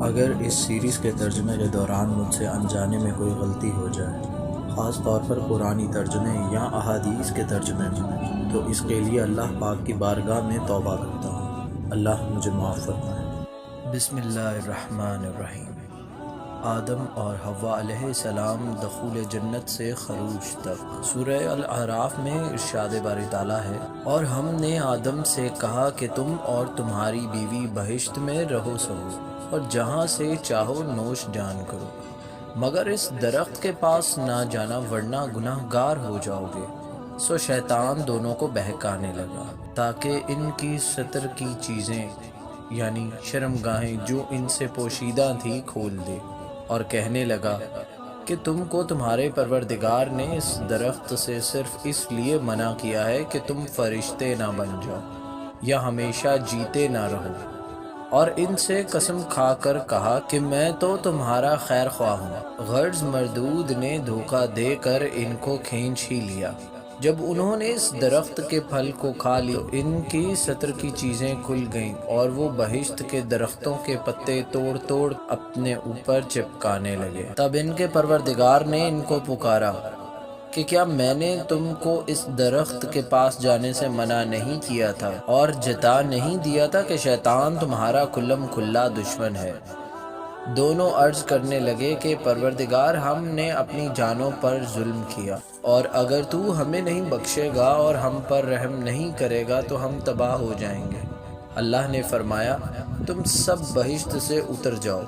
اگر اس سیریز کے ترجمے کے دوران مجھ سے انجانے میں کوئی غلطی ہو جائے، خاص طور پر قرآنی ترجمے یا احادیث کے ترجمے میں، تو اس کے لیے اللہ پاک کی بارگاہ میں توبہ کرتا ہوں۔ اللہ مجھے معاف فرمائے۔ بسم اللہ الرحمن الرحیم۔ آدم اور حوا علیہ السلام دخول جنت سے خروج تک۔ سورہ الاعراف میں ارشاد باری تعالیٰ ہے، اور ہم نے آدم سے کہا کہ تم اور تمہاری بیوی بہشت میں رہو سہو اور جہاں سے چاہو نوش جان کرو، مگر اس درخت کے پاس نہ جانا ورنہ گناہ گار ہو جاؤ گے۔ سو شیطان دونوں کو بہکانے لگا تاکہ ان کی ستر کی چیزیں یعنی شرمگاہیں جو ان سے پوشیدہ تھیں کھول دے، اور کہنے لگا کہ تم کو تمہارے پروردگار نے اس درخت سے صرف اس لیے منع کیا ہے کہ تم فرشتے نہ بن جاؤ یا ہمیشہ جیتے نہ رہو، اور ان سے قسم کھا کر کہا کہ میں تو تمہارا خیر خواہ ہوں۔ غرض مردود نے دھوکہ دے کر ان کو کھینچ ہی لیا۔ جب انہوں نے اس درخت کے پھل کو کھا لی تو ان کی ستر کی چیزیں کھل گئیں، اور وہ بہشت کے درختوں کے پتے توڑ توڑ اپنے اوپر چپکانے لگے۔ تب ان کے پروردگار نے ان کو پکارا کہ کیا میں نے تم کو اس درخت کے پاس جانے سے منع نہیں کیا تھا اور جتا نہیں دیا تھا کہ شیطان تمہارا کھلم کھلا دشمن ہے؟ دونوں عرض کرنے لگے کہ پروردگار، ہم نے اپنی جانوں پر ظلم کیا، اور اگر تو ہمیں نہیں بخشے گا اور ہم پر رحم نہیں کرے گا تو ہم تباہ ہو جائیں گے۔ اللہ نے فرمایا، تم سب بہشت سے اتر جاؤ،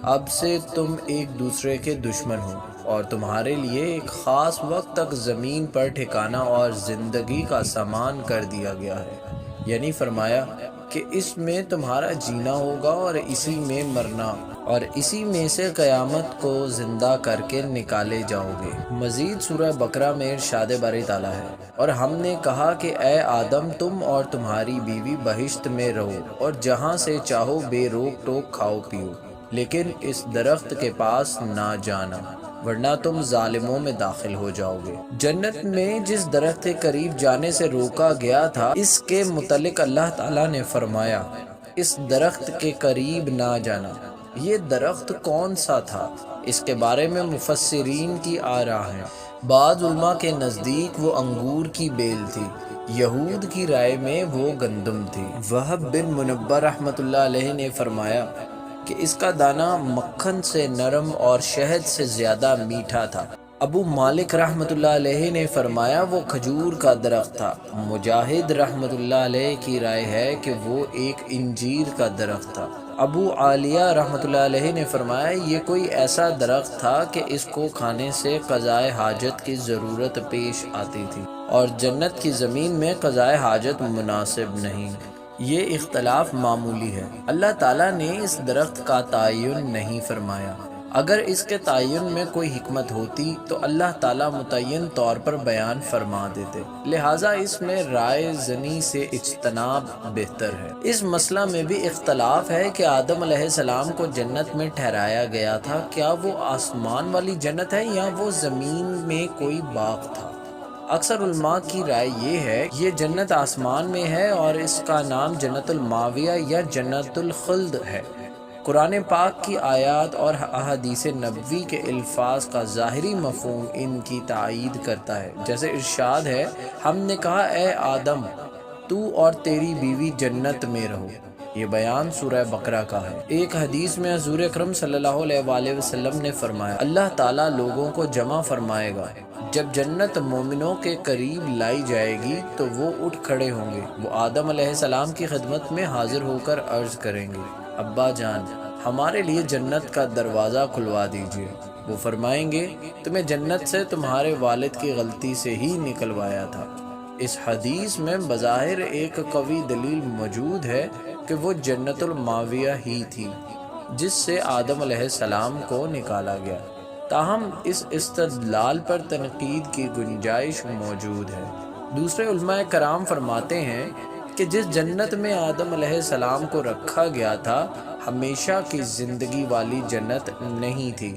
اب سے تم ایک دوسرے کے دشمن ہو، اور تمہارے لیے ایک خاص وقت تک زمین پر ٹھکانہ اور زندگی کا سامان کر دیا گیا ہے، یعنی فرمایا کہ اس میں تمہارا جینا ہوگا اور اسی میں مرنا، اور اسی میں سے قیامت کو زندہ کر کے نکالے جاؤ گے۔ مزید سورہ بقرہ میں ارشاد باری تعالیٰ ہے، اور ہم نے کہا کہ اے آدم، تم اور تمہاری بیوی بہشت میں رہو اور جہاں سے چاہو بے روک ٹوک کھاؤ پیو، لیکن اس درخت کے پاس نہ جانا ورنہ تم ظالموں میں داخل ہو جاؤ گے۔ جنت میں جس درخت کے قریب جانے سے روکا گیا تھا، اس کے متعلق اللہ تعالیٰ نے فرمایا، اس درخت کے قریب نہ جانا۔ یہ درخت کون سا تھا؟ اس کے بارے میں مفسرین کی آراء ہیں۔ بعض علماء کے نزدیک وہ انگور کی بیل تھی، یہود کی رائے میں وہ گندم تھی۔ وہب بن منبہ رحمۃ اللہ علیہ نے فرمایا کہ اس کا دانہ مکھن سے نرم اور شہد سے زیادہ میٹھا تھا۔ ابو مالک رحمۃ اللہ علیہ نے فرمایا وہ کھجور کا درخت تھا۔ مجاہد رحمۃ اللہ علیہ کی رائے ہے کہ وہ ایک انجیر کا درخت تھا۔ ابو عالیہ رحمۃ اللہ علیہ نے فرمایا یہ کوئی ایسا درخت تھا کہ اس کو کھانے سے قضائے حاجت کی ضرورت پیش آتی تھی، اور جنت کی زمین میں قضائے حاجت مناسب نہیں۔ یہ اختلاف معمولی ہے۔ اللہ تعالیٰ نے اس درخت کا تعین نہیں فرمایا۔ اگر اس کے تعین میں کوئی حکمت ہوتی تو اللہ تعالیٰ متعین طور پر بیان فرما دیتے، لہٰذا اس میں رائے زنی سے اجتناب بہتر ہے۔ اس مسئلہ میں بھی اختلاف ہے کہ آدم علیہ السلام کو جنت میں ٹھہرایا گیا تھا، کیا وہ آسمان والی جنت ہے یا وہ زمین میں کوئی باغ تھا؟ اکثر علماء کی رائے یہ ہے یہ جنت آسمان میں ہے، اور اس کا نام جنت الماویہ یا جنت الخلد ہے۔ قرآن پاک کی آیات اور احادیث نبوی کے الفاظ کا ظاہری مفہوم ان کی تائید کرتا ہے، جیسے ارشاد ہے، ہم نے کہا اے آدم، تو اور تیری بیوی جنت میں رہو۔ یہ بیان سورہ بقرہ کا ہے۔ ایک حدیث میں حضور اکرم صلی اللہ علیہ وآلہ وسلم نے فرمایا، اللہ تعالیٰ لوگوں کو جمع فرمائے گا، جب جنت مومنوں کے قریب لائی جائے گی تو وہ اٹھ کھڑے ہوں گے۔ وہ آدم علیہ السلام کی خدمت میں حاضر ہو کر عرض کریں گے، ابا جان، ہمارے لیے جنت کا دروازہ کھلوا دیجیے۔ وہ فرمائیں گے، تمہیں جنت سے تمہارے والد کی غلطی سے ہی نکلوایا تھا۔ اس حدیث میں بظاہر ایک قوی دلیل موجود ہے کہ وہ جنت الماویہ ہی تھی جس سے آدم علیہ السلام کو نکالا گیا، تاہم اس استدلال پر تنقید کی گنجائش موجود ہے۔ دوسرے علماء کرام فرماتے ہیں کہ جس جنت میں آدم علیہ السلام کو رکھا گیا تھا، ہمیشہ کی زندگی والی جنت نہیں تھی،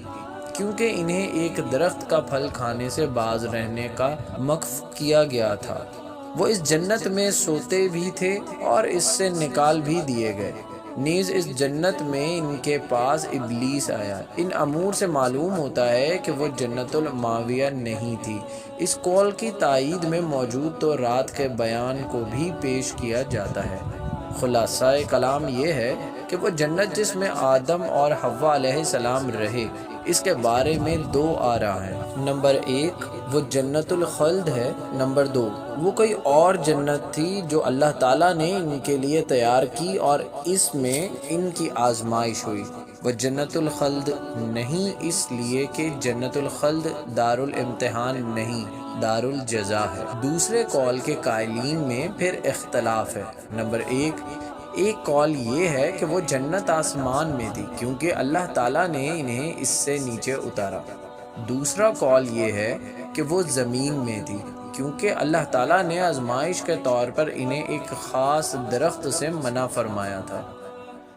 کیونکہ انہیں ایک درخت کا پھل کھانے سے باز رہنے کا مکف کیا گیا تھا۔ وہ اس جنت میں سوتے بھی تھے اور اس سے نکال بھی دیے گئے۔ نیز اس جنت میں ان کے پاس ابلیس آیا۔ ان امور سے معلوم ہوتا ہے کہ وہ جنت الماویہ نہیں تھی۔ اس قول کی تائید میں موجود تو رات کے بیان کو بھی پیش کیا جاتا ہے۔ خلاصہ کلام یہ ہے کہ وہ جنت جس میں آدم اور حوا علیہ السلام رہے، اس کے بارے میں دو آراء ہیں۔ نمبر 1 وہ جنت الخلد ہے، نمبر 2 وہ کوئی اور جنت تھی جو اللہ تعالیٰ نے ان کے لیے تیار کی اور اس میں ان کی آزمائش ہوئی۔ وہ جنت الخلد نہیں اس لیے کہ جنت الخلد دار الامتحان نہیں، دار الجزا ہے۔ دوسرے قول کے قائلین میں پھر اختلاف ہے۔ نمبر 1 ایک قول یہ ہے کہ وہ جنت آسمان میں تھی کیونکہ اللہ تعالیٰ نے انہیں اس سے نیچے اتارا۔ دوسرا قول یہ ہے کہ وہ زمین میں تھی کیونکہ اللہ تعالیٰ نے آزمائش کے طور پر انہیں ایک خاص درخت سے منع فرمایا تھا،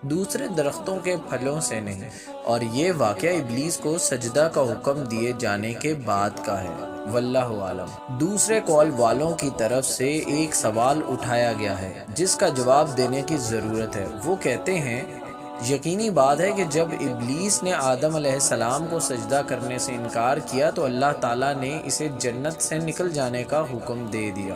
دوسرے درختوں کے پھلوں سے نہیں، اور یہ واقعہ ابلیس کو سجدہ کا حکم دیے جانے کے بعد کا ہے۔ واللہ عالم۔ دوسرے قول والوں کی طرف سے ایک سوال اٹھایا گیا ہے جس کا جواب دینے کی ضرورت ہے۔ وہ کہتے ہیں یقینی بات ہے کہ جب ابلیس نے آدم علیہ السلام کو سجدہ کرنے سے انکار کیا تو اللہ تعالیٰ نے اسے جنت سے نکل جانے کا حکم دے دیا،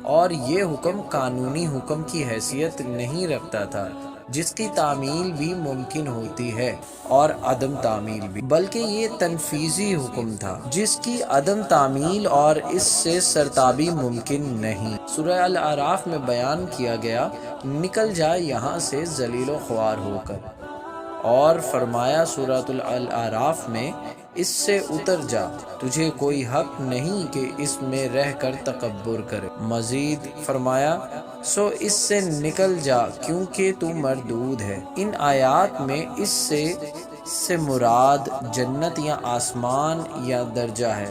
اور یہ حکم قانونی حکم کی حیثیت نہیں رکھتا تھا جس کی تعمیل بھی ممکن ہوتی ہے اور عدم تعمیل بھی، بلکہ یہ تنفیذی حکم تھا جس کی عدم تعمیل اور اس سے سرتابی ممکن نہیں۔ سورہ الاعراف میں بیان کیا گیا نکل جا یہاں سے ذلیل و خوار ہو کر، اور فرمایا سورۃ الاعراف میں اس سے اتر جا، تجھے کوئی حق نہیں کہ اس میں رہ کر تکبر کرے۔ مزید فرمایا سو اس سے نکل جا کیونکہ تو مردود ہے۔ ان آیات میں اس سے مراد جنت یا آسمان یا درجہ ہے،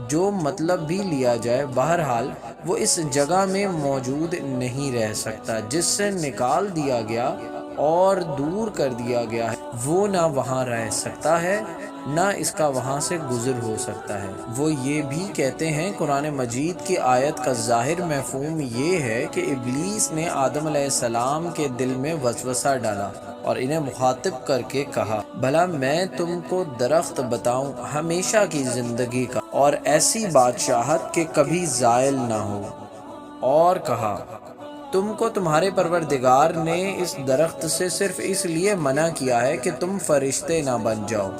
جو مطلب بھی لیا جائے، بہرحال وہ اس جگہ میں موجود نہیں رہ سکتا جس سے نکال دیا گیا اور دور کر دیا گیا ہے، وہ نہ وہاں رہ سکتا ہے نہ اس کا وہاں سے گزر ہو سکتا ہے۔ وہ یہ بھی کہتے ہیں قرآن مجید کی آیت کا ظاہر مفہوم یہ ہے کہ ابلیس نے آدم علیہ السلام کے دل میں وسوسہ ڈالا اور انہیں مخاطب کر کے کہا بھلا میں تم کو درخت بتاؤں ہمیشہ کی زندگی کا اور ایسی بادشاہت کہ کبھی زائل نہ ہو، اور کہا تم کو تمہارے پروردگار نے اس درخت سے صرف اس لیے منع کیا ہے کہ تم فرشتے نہ بن جاؤ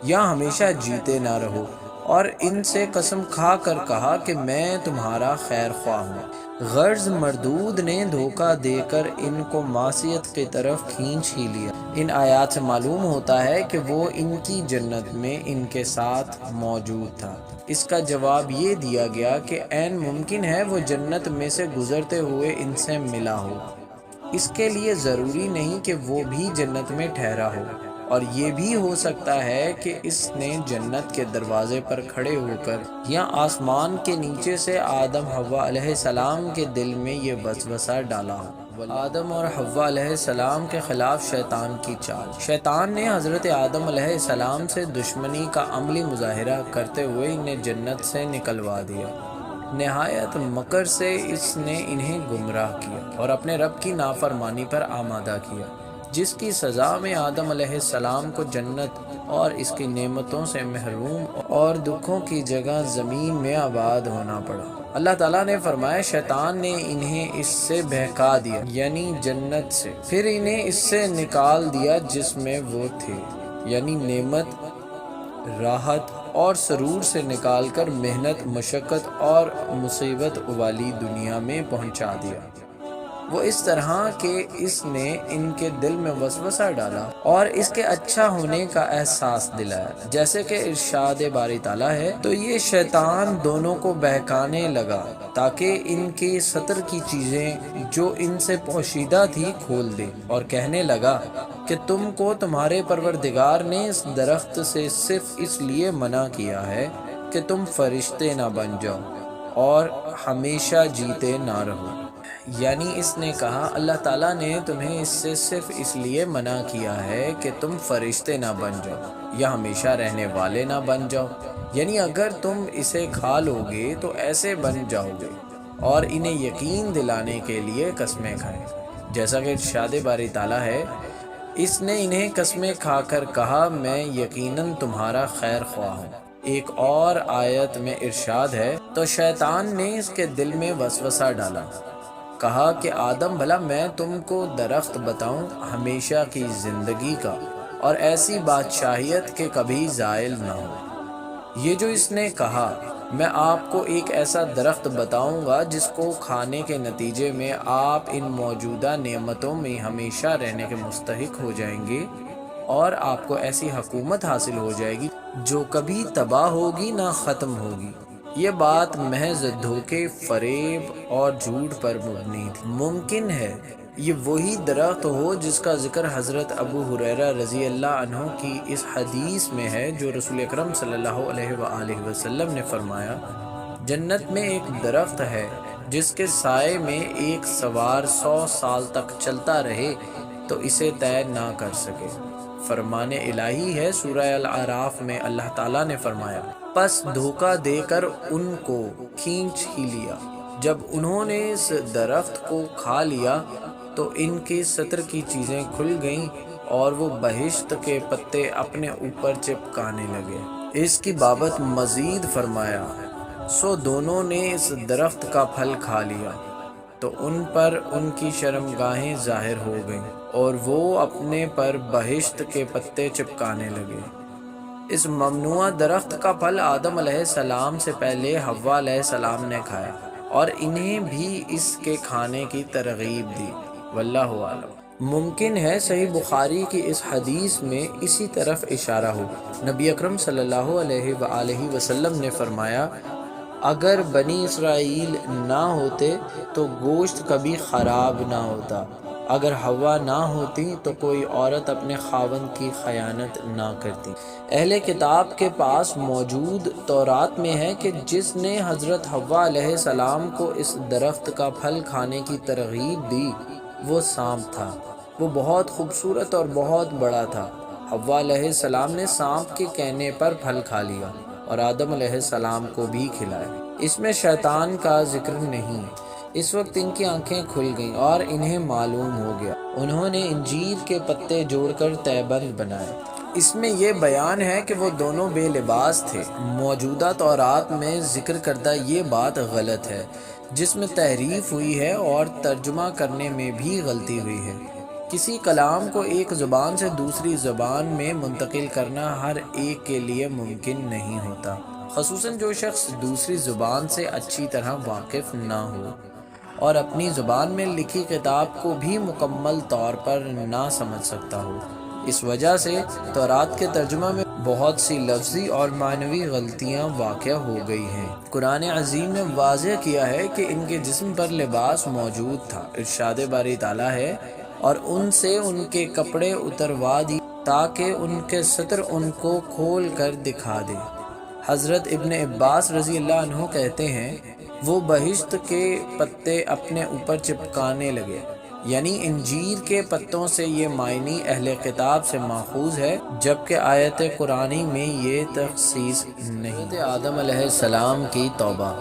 یا ہمیشہ جیتے نہ رہو، اور ان سے قسم کھا کر کہا کہ میں تمہارا خیر خواہ ہوں۔ غرض مردود نے دھوکہ دے کر ان کو معصیت کی طرف کھینچ ہی لیا۔ ان آیات سے معلوم ہوتا ہے کہ وہ ان کی جنت میں ان کے ساتھ موجود تھا۔ اس کا جواب یہ دیا گیا کہ عین ممکن ہے وہ جنت میں سے گزرتے ہوئے ان سے ملا ہو، اس کے لیے ضروری نہیں کہ وہ بھی جنت میں ٹھہرا ہو، اور یہ بھی ہو سکتا ہے کہ اس نے جنت کے دروازے پر کھڑے ہو کر یا آسمان کے نیچے سے آدم حوا علیہ السلام کے دل میں یہ وسوسہ ڈالا ہو۔ آدم اور حوا علیہ السلام کے خلاف شیطان کی چال۔ شیطان نے حضرت آدم علیہ السلام سے دشمنی کا عملی مظاہرہ کرتے ہوئے انہیں جنت سے نکلوا دیا۔ نہایت مکر سے اس نے انہیں گمراہ کیا اور اپنے رب کی نافرمانی پر آمادہ کیا، جس کی سزا میں آدم علیہ السلام کو جنت اور اس کی نعمتوں سے محروم اور دکھوں کی جگہ زمین میں آباد ہونا پڑا۔ اللہ تعالیٰ نے فرمایا شیطان نے انہیں اس سے بہکا دیا، یعنی جنت سے، پھر انہیں اس سے نکال دیا جس میں وہ تھے، یعنی نعمت، راحت اور سرور سے نکال کر محنت، مشقت اور مصیبت والی دنیا میں پہنچا دیا۔ وہ اس طرح کہ اس نے ان کے دل میں وسوسہ ڈالا اور اس کے اچھا ہونے کا احساس دلایا، جیسے کہ ارشاد باری تعالیٰ ہے تو یہ شیطان دونوں کو بہکانے لگا تاکہ ان کی سطر کی چیزیں جو ان سے پوشیدہ تھی کھول دے، اور کہنے لگا کہ تم کو تمہارے پروردگار نے اس درخت سے صرف اس لیے منع کیا ہے کہ تم فرشتے نہ بن جاؤ اور ہمیشہ جیتے نہ رہو۔ یعنی اس نے کہا اللہ تعالیٰ نے تمہیں اس سے صرف اس لیے منع کیا ہے کہ تم فرشتے نہ بن جاؤ یا ہمیشہ رہنے والے نہ بن جاؤ، یعنی اگر تم اسے کھا لو گے تو ایسے بن جاؤ گے، اور انہیں یقین دلانے کے لیے قسمیں کھائیں۔ جیسا کہ ارشاد باری تعالیٰ ہے، اس نے انہیں قسمیں کھا کر کہا میں یقیناً تمہارا خیر خواہ ہوں۔ ایک اور آیت میں ارشاد ہے، تو شیطان نے اس کے دل میں وسوسہ ڈالا، کہا کہ آدم بھلا میں تم کو درخت بتاؤں ہمیشہ کی زندگی کا اور ایسی بادشاہیت کہ کبھی زائل نہ ہو۔ یہ جو اس نے کہا، میں آپ کو ایک ایسا درخت بتاؤں گا جس کو کھانے کے نتیجے میں آپ ان موجودہ نعمتوں میں ہمیشہ رہنے کے مستحق ہو جائیں گے اور آپ کو ایسی حکومت حاصل ہو جائے گی جو کبھی تباہ ہوگی نہ ختم ہوگی۔ یہ بات محض دھوکے، فریب اور جھوٹ پر مبنی تھی۔ ممکن ہے یہ وہی درخت ہو جس کا ذکر حضرت ابو ہریرہ رضی اللہ عنہ کی اس حدیث میں ہے جو رسول اکرم صلی اللہ علیہ وآلہ وسلم نے فرمایا، جنت میں ایک درخت ہے جس کے سائے میں ایک سوار 100 سال تک چلتا رہے تو اسے طے نہ کر سکے۔ فرمان الہی ہے، سورہ الاعراف میں اللہ تعالیٰ نے فرمایا، پس دھوکہ دے کر ان کو کھینچ ہی لیا۔ جب انہوں نے اس درخت کو کھا لیا تو ان کی سطر کی چیزیں کھل گئیں اور وہ بہشت کے پتے اپنے اوپر چپکانے لگے۔ اس کی بابت مزید فرمایا، سو دونوں نے اس درخت کا پھل کھا لیا تو ان پر ان کی شرمگاہیں ظاہر ہو گئیں اور وہ اپنے پر بہشت کے پتے چپکانے لگے۔ اس ممنوع درخت کا پھل آدم علیہ السلام سے پہلے حوا علیہ السلام نے کھایا اور انہیں بھی اس کے کھانے کی ترغیب دی۔ واللہ اعلم۔ ممکن ہے صحیح بخاری کی اس حدیث میں اسی طرف اشارہ ہو۔ نبی اکرم صلی اللہ علیہ وآلہ وسلم نے فرمایا، اگر بنی اسرائیل نہ ہوتے تو گوشت کبھی خراب نہ ہوتا، اگر حوا نہ ہوتی تو کوئی عورت اپنے خاوند کی خیانت نہ کرتی۔ اہل کتاب کے پاس موجود تورات میں ہے کہ جس نے حضرت حوا علیہ السلام کو اس درخت کا پھل کھانے کی ترغیب دی وہ سانپ تھا۔ وہ بہت خوبصورت اور بہت بڑا تھا۔ حوا علیہ السلام نے سانپ کے کہنے پر پھل کھا لیا اور آدم علیہ السلام کو بھی کھلائے۔ اس میں شیطان کا ذکر نہیں۔ اس وقت ان کی آنکھیں کھل گئیں اور انہیں معلوم ہو گیا۔ انہوں نے انجیر کے پتے جوڑ کر تہبند بنائے۔ اس میں یہ بیان ہے کہ وہ دونوں بے لباس تھے۔ موجودہ تورات میں ذکر کردہ یہ بات غلط ہے، جس میں تحریف ہوئی ہے اور ترجمہ کرنے میں بھی غلطی ہوئی ہے۔ کسی کلام کو ایک زبان سے دوسری زبان میں منتقل کرنا ہر ایک کے لیے ممکن نہیں ہوتا، خصوصاً جو شخص دوسری زبان سے اچھی طرح واقف نہ ہو اور اپنی زبان میں لکھی کتاب کو بھی مکمل طور پر نہ سمجھ سکتا ہو۔ اس وجہ سے تورات کے ترجمہ میں بہت سی لفظی اور معنوی غلطیاں واقع ہو گئی ہیں۔ قرآن عظیم نے واضح کیا ہے کہ ان کے جسم پر لباس موجود تھا۔ ارشاد باری تعالیٰ ہے، اور ان سے ان کے کپڑے اتروا دی تاکہ ان کے ستر ان کو کھول کر دکھا دے۔ حضرت ابن عباس رضی اللہ عنہ کہتے ہیں، وہ بہشت کے پتے اپنے اوپر چپکانے لگے، یعنی انجیر کے پتوں سے یہ معنی اہل کتاب سے ماخوذ ہے، جبکہ آیت قرآنی میں یہ تخصیص نہیں۔ آدم علیہ السلام کی توبہ۔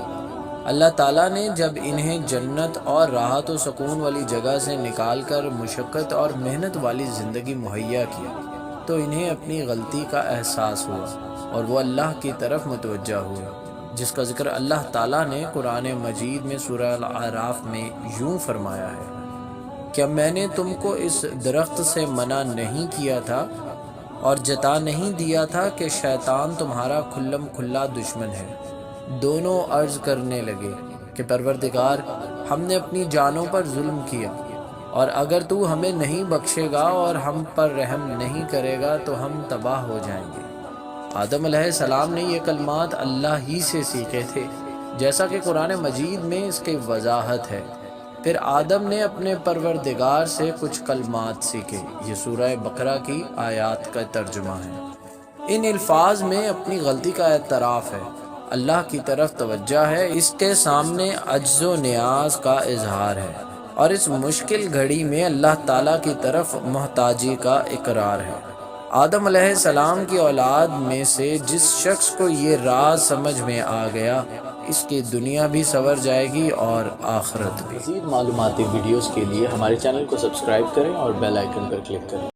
اللہ تعالیٰ نے جب انہیں جنت اور راحت و سکون والی جگہ سے نکال کر مشقت اور محنت والی زندگی مہیا کیا تو انہیں اپنی غلطی کا احساس ہوا اور وہ اللہ کی طرف متوجہ ہوئے، جس کا ذکر اللہ تعالیٰ نے قرآن مجید میں سورہ الاعراف میں یوں فرمایا ہے، کیا میں نے تم کو اس درخت سے منع نہیں کیا تھا اور جتا نہیں دیا تھا کہ شیطان تمہارا کھلم کھلا دشمن ہے؟ دونوں عرض کرنے لگے کہ پروردگار، ہم نے اپنی جانوں پر ظلم کیا، اور اگر تو ہمیں نہیں بخشے گا اور ہم پر رحم نہیں کرے گا تو ہم تباہ ہو جائیں گے۔ آدم علیہ السلام نے یہ کلمات اللہ ہی سے سیکھے تھے، جیسا کہ قرآن مجید میں اس کی وضاحت ہے۔ پھر آدم نے اپنے پروردگار سے کچھ کلمات سیکھے۔ یہ سورہ بقرہ کی آیات کا ترجمہ ہے۔ ان الفاظ میں اپنی غلطی کا اعتراف ہے، اللہ کی طرف توجہ ہے، اس کے سامنے عجز و نیاز کا اظہار ہے، اور اس مشکل گھڑی میں اللہ تعالیٰ کی طرف محتاجی کا اقرار ہے۔ آدم علیہ السلام کی اولاد میں سے جس شخص کو یہ راز سمجھ میں آ گیا اس کی دنیا بھی سنور جائے گی اور آخرت بھی۔ مزید معلوماتی ویڈیوز کے لیے ہمارے چینل کو سبسکرائب کریں اور بیل آئیکن پر کلک کریں۔